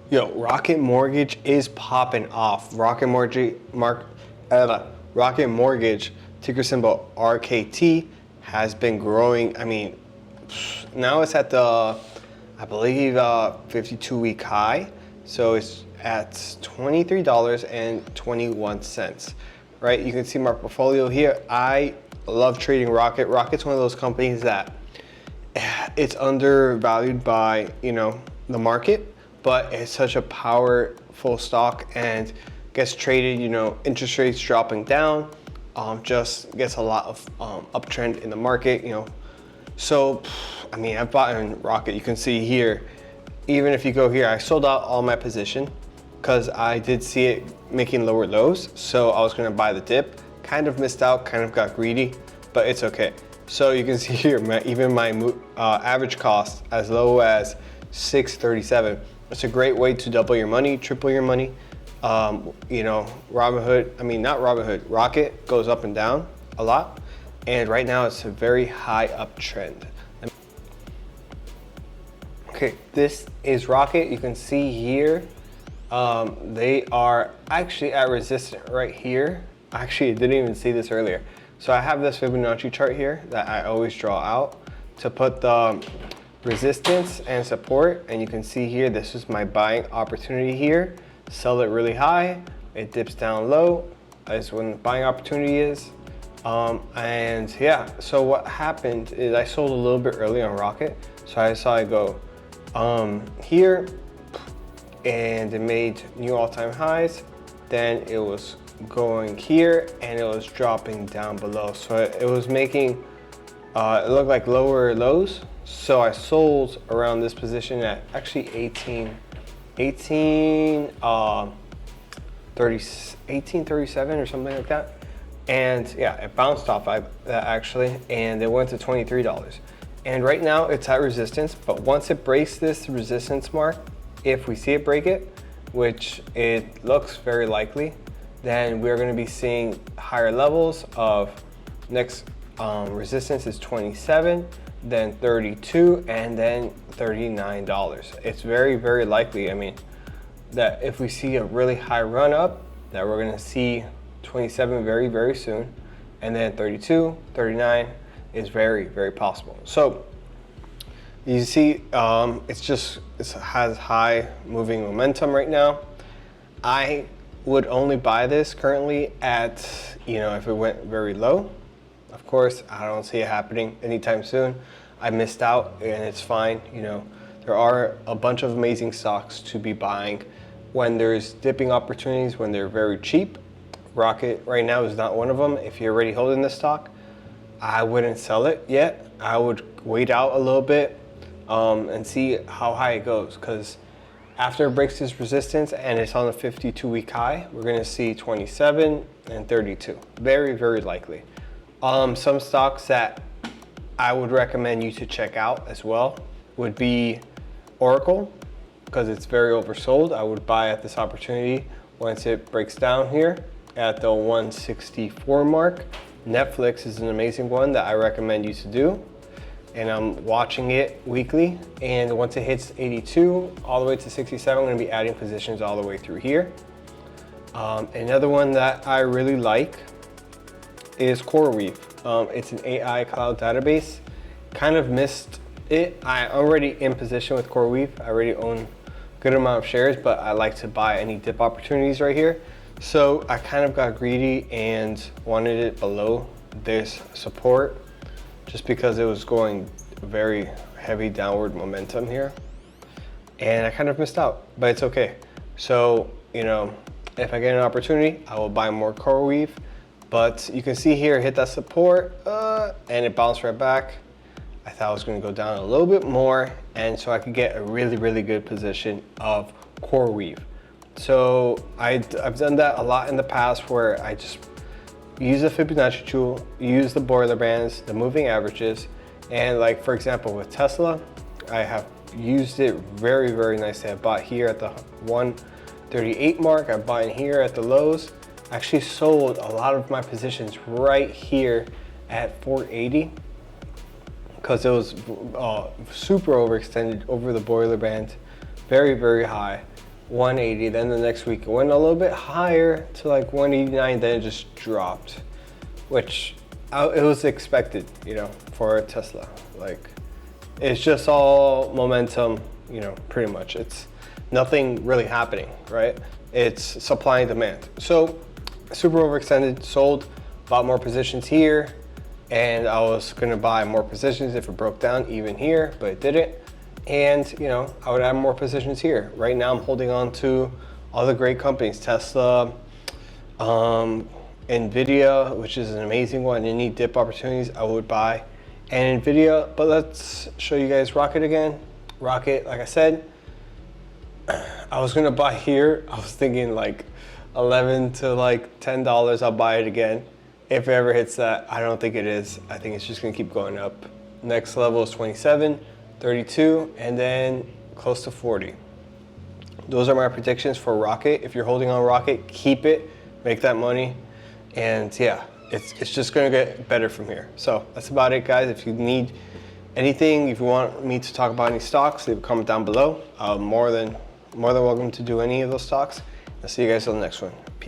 Yo, Rocket Mortgage is popping off. Rocket Mortgage, ticker symbol RKT, has been growing. I mean, now it's at the, I believe, 52-week high. So it's at $23.21, right? You can see my portfolio here. I love trading Rocket. Rocket's one of those companies that it's undervalued by, the market, but it's such a powerful stock and gets traded, interest rates dropping down, just gets a lot of uptrend in the market, So, I mean, I've bought in Rocket. You can see here, even if you go here, I sold out all my position because I did see it making lower lows. So I was gonna buy the dip, kind of missed out, kind of got greedy, but it's okay. So you can see here, even my average cost as low as $6.37. It's a great way to double your money, triple your money. Rocket goes up and down a lot. And right now it's a very high uptrend. Okay, this is Rocket. You can see here, they are actually at resistance right here. Actually, I didn't even see this earlier. So I have this Fibonacci chart here that I always draw out to put the resistance and support. And you can see here, this is my buying opportunity here. Sell it really high, it dips down low, is when the buying opportunity is. And yeah, so what happened is I sold a little bit early on Rocket. So I saw it go here, and it made new all-time highs. Then it was going here and it was dropping down below. So it was making, it looked like lower lows. So I sold around this position at actually 1837 or something like that. And yeah, it bounced off that actually, and it went to $23. And right now it's at resistance, but once it breaks this resistance mark, if we see it break it, which it looks very likely, then we're going to be seeing higher levels of next resistance is 27, then 32, and then $39. It's very, very likely, I mean, that if we see a really high run up, that we're going to see 27 very, very soon, and then 32, 39 is very, very possible. So you see, it has high moving momentum right now. I would only buy this currently at, if it went very low. Of course, I don't see it happening anytime soon. I missed out, and it's fine. There are a bunch of amazing stocks to be buying when there's dipping opportunities, when they're very cheap. Rocket right now is not one of them. If you're already holding this stock, I wouldn't sell it yet. I would wait out a little bit and see how high it goes, because after it breaks this resistance and it's on a 52-week high, we're going to see 27 and 32. Very, very likely. Some stocks that I would recommend you to check out as well would be Oracle, because it's very oversold. I would buy at this opportunity once it breaks down here at the 164 mark. Netflix is an amazing one that I recommend you to do, and I'm watching it weekly, and once it hits 82 all the way to 67, I'm going to be adding positions all the way through here. Another one that I really like is CoreWeave. It's an AI cloud database. Kind of missed it. I'm already in position with CoreWeave. I already own a good amount of shares, but I like to buy any dip opportunities right here. So I kind of got greedy and wanted it below this support just because it was going very heavy downward momentum here. And I kind of missed out, but it's okay. So, if I get an opportunity, I will buy more CoreWeave. But you can see here, hit that support and it bounced right back. I thought it was going to go down a little bit more, and so I could get a really, really good position of CoreWeave. So I've done that a lot in the past, where I just use the Fibonacci tool, use the Bollinger Bands, the moving averages, and like for example with Tesla, I have used it very, very nicely. I bought here at the 138 mark. I bought in here at the lows. I actually sold a lot of my positions right here at 480 because it was super overextended over the Bollinger Band, very, very high. 180. Then the next week it went a little bit higher to like 189. Then it just dropped, which it was expected, you know, for Tesla. Like, it's just all momentum, you know, pretty much. It's nothing really happening, right? It's supply and demand. So super overextended, sold, bought more positions here, and I was gonna buy more positions if it broke down even here, but it didn't. And you know, I would add more positions here. Right now I'm holding on to all the great companies, Tesla, Nvidia, which is an amazing one. Any dip opportunities I would buy, and Nvidia. But let's show you guys Rocket again. Rocket, like I said, I was gonna buy here. I was thinking like $11 to like $10. I'll buy it again if it ever hits that. I don't think it is. I think it's just gonna keep going up. Next level is 27, 32, and then close to 40. Those are my predictions for Rocket. If you're holding on Rocket, keep it, make that money, and yeah, it's just gonna get better from here. So that's about it, guys. If you need anything, if you want me to talk about any stocks, leave a comment down below. More than welcome to do any of those stocks. I'll see you guys on the next one. Peace.